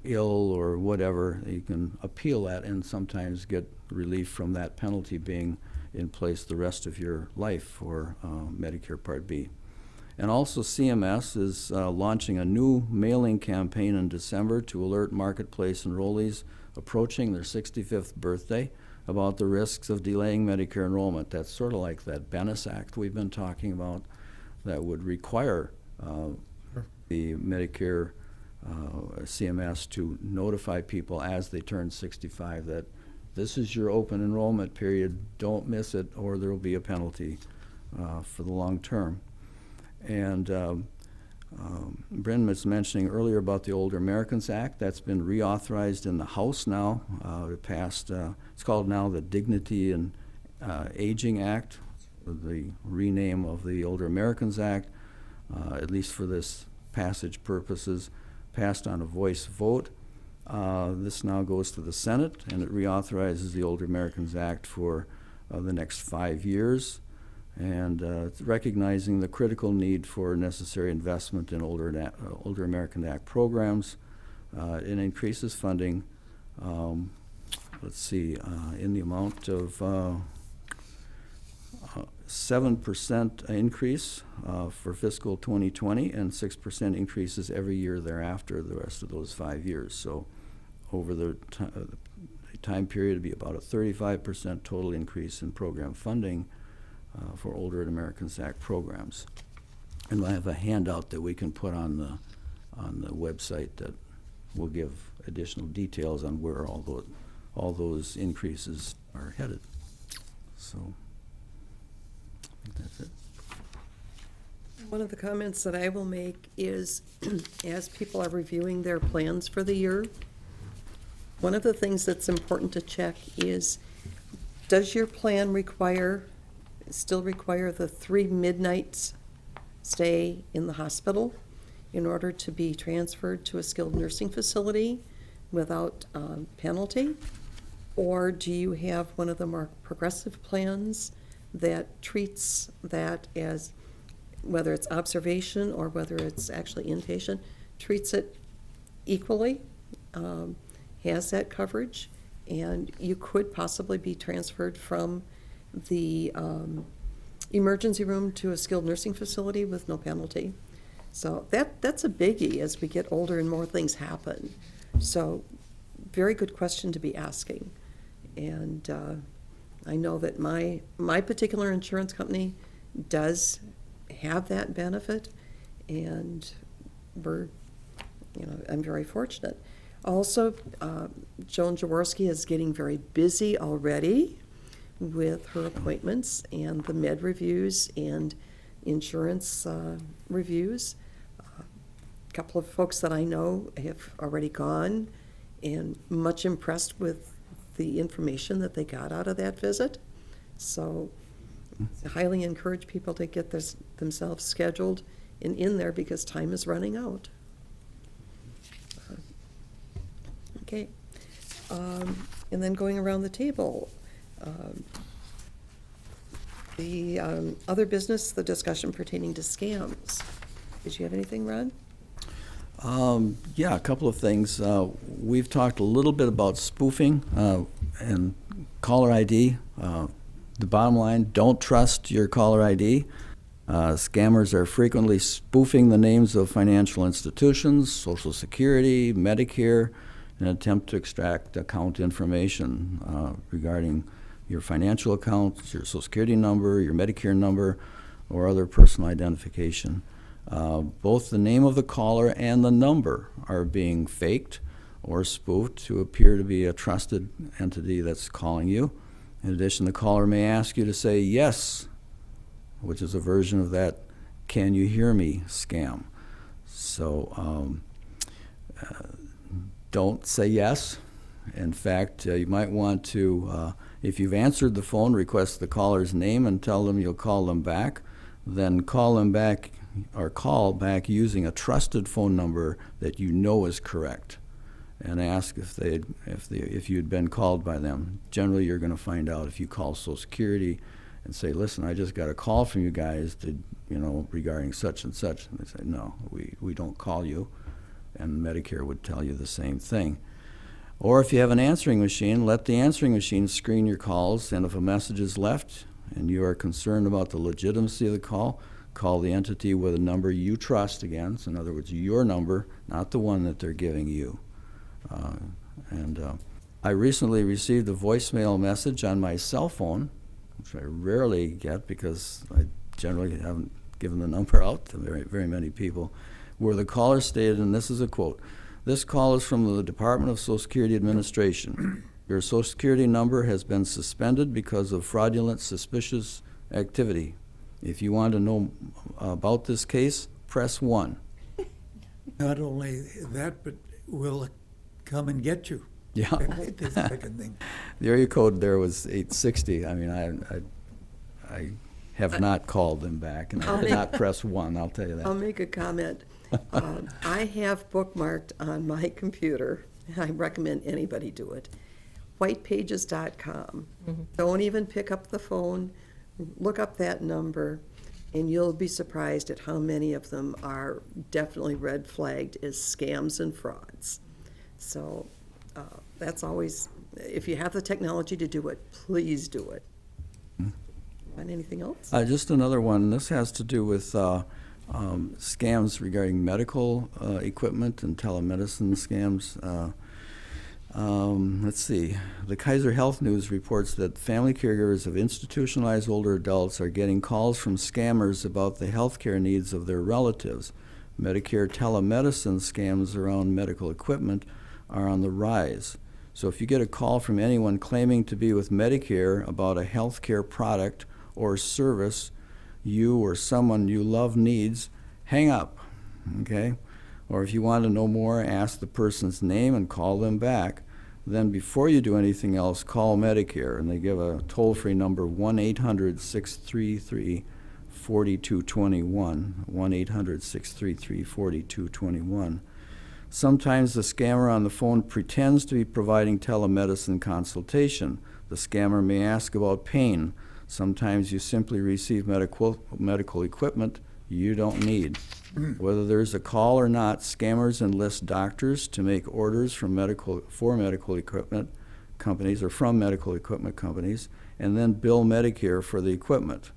ill or whatever. You can appeal that and sometimes get relief from that penalty being in place the rest of your life for Medicare Part B. And also CMS is launching a new mailing campaign in December to alert marketplace enrollees approaching their 65th birthday about the risks of delaying Medicare enrollment. That's sort of like that Bennis Act we've been talking about that would require the Medicare CMS to notify people as they turn 65 that this is your open enrollment period, don't miss it, or there will be a penalty for the long term. And Brynn was mentioning earlier about the Older Americans Act. That's been reauthorized in the House now. It passed, it's called now the Dignity and Aging Act, the rename of the Older Americans Act, at least for this passage purposes, passed on a voice vote. This now goes to the Senate, and it reauthorizes the Older Americans Act for the next 5 years, and it's recognizing the critical need for necessary investment in Older American Act programs. It increases funding, in the amount of 7% increase for fiscal 2020 and 6% increases every year thereafter the rest of those 5 years. So over the time period, it'd be about a 35% total increase in program funding for Older Americans Act programs. And we'll have a handout that we can put on the website that will give additional details on where all those increases are headed. So I think that's it. One of the comments that I will make is, as people are reviewing their plans for the year, one of the things that's important to check is, does your plan still require the 3 midnights stay in the hospital in order to be transferred to a skilled nursing facility without penalty? Or do you have one of the more progressive plans that treats that as, whether it's observation or whether it's actually inpatient, treats it equally, has that coverage, and you could possibly be transferred from the emergency room to a skilled nursing facility with no penalty. So that's a biggie as we get older and more things happen. So very good question to be asking. And I know that my particular insurance company does have that benefit, and I'm very fortunate. Also, Joan Jaworski is getting very busy already with her appointments and the med reviews and insurance reviews. A couple of folks that I know have already gone and much impressed with the information that they got out of that visit. So I highly encourage people to get themselves scheduled and in there because time is running out. Okay. And then going around the table, the other business, the discussion pertaining to scams. Did you have anything, Ron? Yeah, a couple of things. We've talked a little bit about spoofing and caller ID. The bottom line, don't trust your caller ID. Scammers are frequently spoofing the names of financial institutions, Social Security, Medicare, in an attempt to extract account information regarding your financial accounts, your Social Security number, your Medicare number, or other personal identification. Both the name of the caller and the number are being faked or spoofed to appear to be a trusted entity that's calling you. In addition, the caller may ask you to say yes, which is a version of that "can you hear me" scam. So don't say yes. In fact, you might want to, if you've answered the phone, request the caller's name and tell them you'll call them back. Then call them back or call back using a trusted phone number that you know is correct, and ask if you'd been called by them. Generally, you're going to find out if you call Social Security and say, "Listen, I just got a call from you guys regarding such and such," and they say, "No, we don't call you," and Medicare would tell you the same thing. Or if you have an answering machine, let the answering machine screen your calls, and if a message is left and you are concerned about the legitimacy of the call the entity with a number you trust again. So in other words, your number, not the one that they're giving you. I recently received a voicemail message on my cell phone, which I rarely get because I generally haven't given the number out to very, very many people, where the caller stated, and this is a quote, "This call is from the Department of Social Security Administration. Your Social Security number has been suspended because of fraudulent, suspicious activity. If you want to know about this case, press 1. Not only that, but we'll come and get you. Yeah. The second thing. The area code there was 860. I mean, I have not called them back, and I did not press 1, I'll tell you that. I'll make a comment. I have bookmarked on my computer, I recommend anybody do it. Whitepages.com. Don't even pick up the phone, look up that number, and you'll be surprised at how many of them are definitely red flagged as scams and frauds. So that's always, if you have the technology to do it, please do it. And anything else? Just another one. This has to do with scams regarding medical equipment and telemedicine scams. Let's see. The Kaiser Health News reports that family caregivers of institutionalized older adults are getting calls from scammers about the health care needs of their relatives. Medicare telemedicine scams around medical equipment are on the rise. So if you get a call from anyone claiming to be with Medicare about a health care product or service you or someone you love needs, hang up, okay? Or if you want to know more, ask the person's name and call them back. Then before you do anything else, call Medicare, and they give a toll-free number, 1-800-633-4221, 1-800-633-4221. Sometimes the scammer on the phone pretends to be providing telemedicine consultation. The scammer may ask about pain. Sometimes you simply receive medical equipment you don't need. Whether there's a call or not, scammers enlist doctors to make orders for medical equipment companies or from medical equipment companies, and then bill Medicare for the equipment.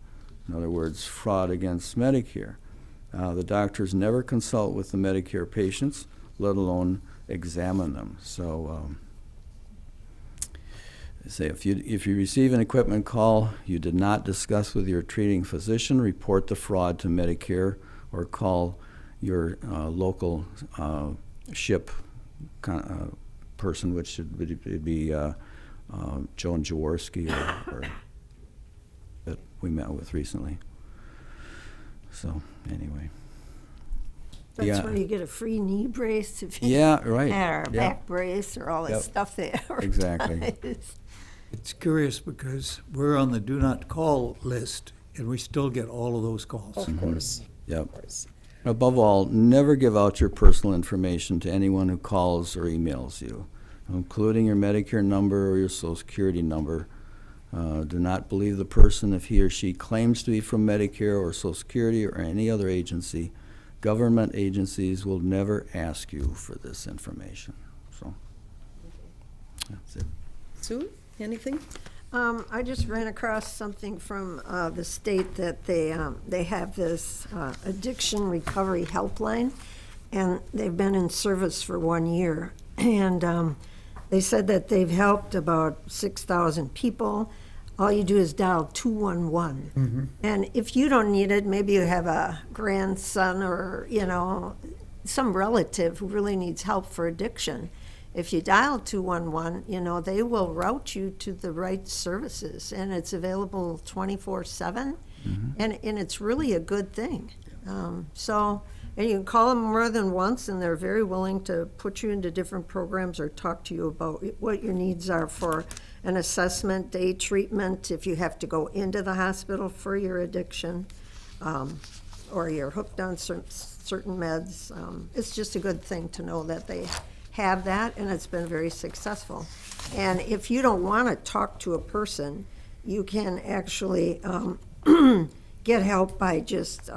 In other words, fraud against Medicare. The doctors never consult with the Medicare patients, let alone examine them. So say if you receive an equipment call you did not discuss with your treating physician, report the fraud to Medicare or call your local SHIP person, which would be Joan Jaworski or that we met with recently. So anyway. That's where you get a free knee brace if you Yeah, right. or a Yeah. back brace or all this Yep. stuff they Exactly. advertise. It's curious because we're on the do not call list and we still get all of those calls. Of course. Yep. Of course. Above all, never give out your personal information to anyone who calls or emails you, including your Medicare number or your Social Security number. Do not believe the person if he or she claims to be from Medicare or Social Security or any other agency. Government agencies will never ask you for this information. So that's it. Sue, anything? I just ran across something from the state that they have this addiction recovery helpline, and they've been in service for 1 year. And they said that they've helped about 6,000 people. All you do is dial 211. And if you don't need it, maybe you have a grandson or, some relative who really needs help for addiction. If you dial 211, they will route you to the right services, and it's available 24/7, and it's really a good thing. And you can call them more than once, and they're very willing to put you into different programs or talk to you about what your needs are for an assessment, day treatment, if you have to go into the hospital for your addiction, or you're hooked on certain meds. It's just a good thing to know that they have that, and it's been very successful. And if you don't want to talk to a person, you can actually get help by just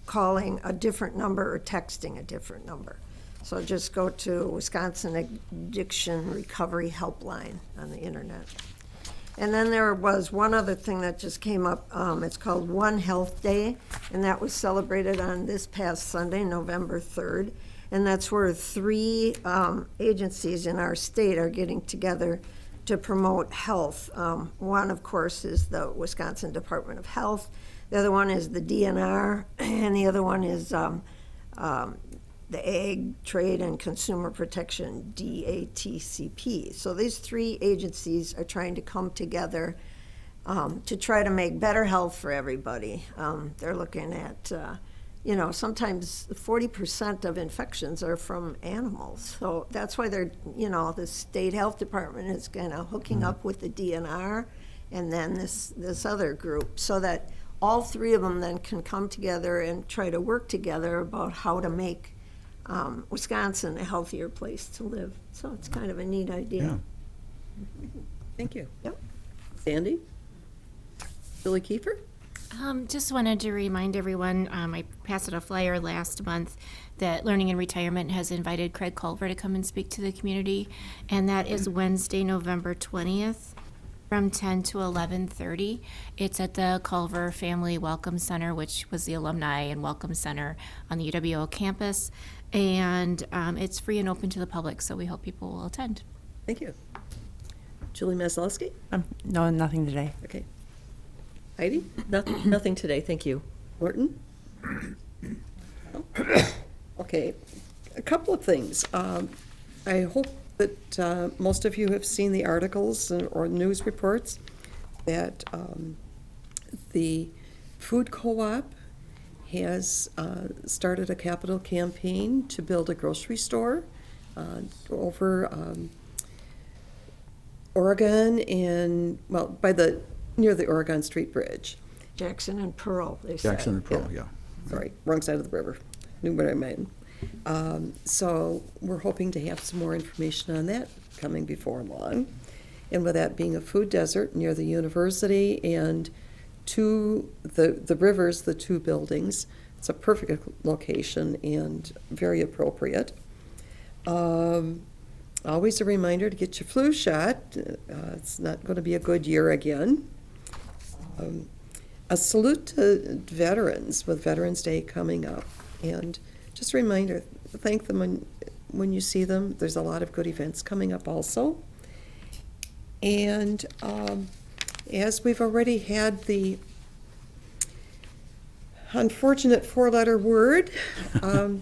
calling a different number or texting a different number. So just go to Wisconsin Addiction Recovery Helpline on the internet. And then there was one other thing that just came up. It's called One Health Day, and that was celebrated on this past Sunday, November 3rd. And that's where 3 agencies in our state are getting together to promote health. One, of course, is the Wisconsin Department of Health. The other one is the DNR, and the other one is the Ag, Trade, and Consumer Protection, DATCP. So these 3 agencies are trying to come together to try to make better health for everybody. They're looking at sometimes 40% of infections are from animals. So that's why they're, the state health department is kind of hooking up with the DNR and then this other group, so that all 3 of them then can come together and try to work together about how to make Wisconsin a healthier place to live. So it's kind of a neat idea. Thank you. Yep. Sandy? Julie Kiefer? Just wanted to remind everyone, I passed out a flyer last month that Learning and Retirement has invited Craig Culver to come and speak to the community, and that is Wednesday, November 20th, from 10 to 11:30. It's at the Culver Family Welcome Center, which was the Alumni and Welcome Center on the UWO campus, and it's free and open to the public, so we hope people will attend. Thank you. Julie Maslowski? No, nothing today. Okay. Heidi? Nothing today, thank you. Morton? Okay, a couple of things. I hope that most of you have seen the articles or news reports that the food co-op has started a capital campaign to build a grocery store over Oregon and, well, near the Oregon Street Bridge. Jackson and Pearl, they said. Jackson and Pearl, yeah. Sorry, wrong side of the river. Knew what I meant. So we're hoping to have some more information on that coming before long. And with that being a food desert near the university and the rivers, the two buildings, it's a perfect location and very appropriate. Always a reminder to get your flu shot. It's not going to be a good year again. A salute to veterans with Veterans Day coming up. And just a reminder, thank them when you see them. There's a lot of good events coming up also. And as we've already had the unfortunate four-letter word, a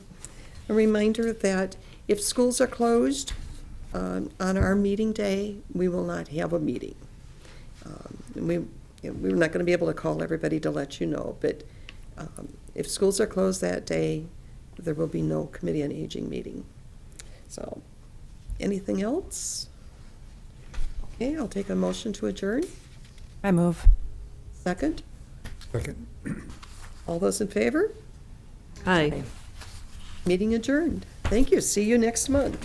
reminder that if schools are closed on our meeting day, we will not have a meeting. We're not going to be able to call everybody to let you know, but if schools are closed that day, there will be no Committee on Aging meeting. So, anything else? Okay, I'll take a motion to adjourn. I move. Second? Second. All those in favor? Aye. Meeting adjourned. Thank you. See you next month.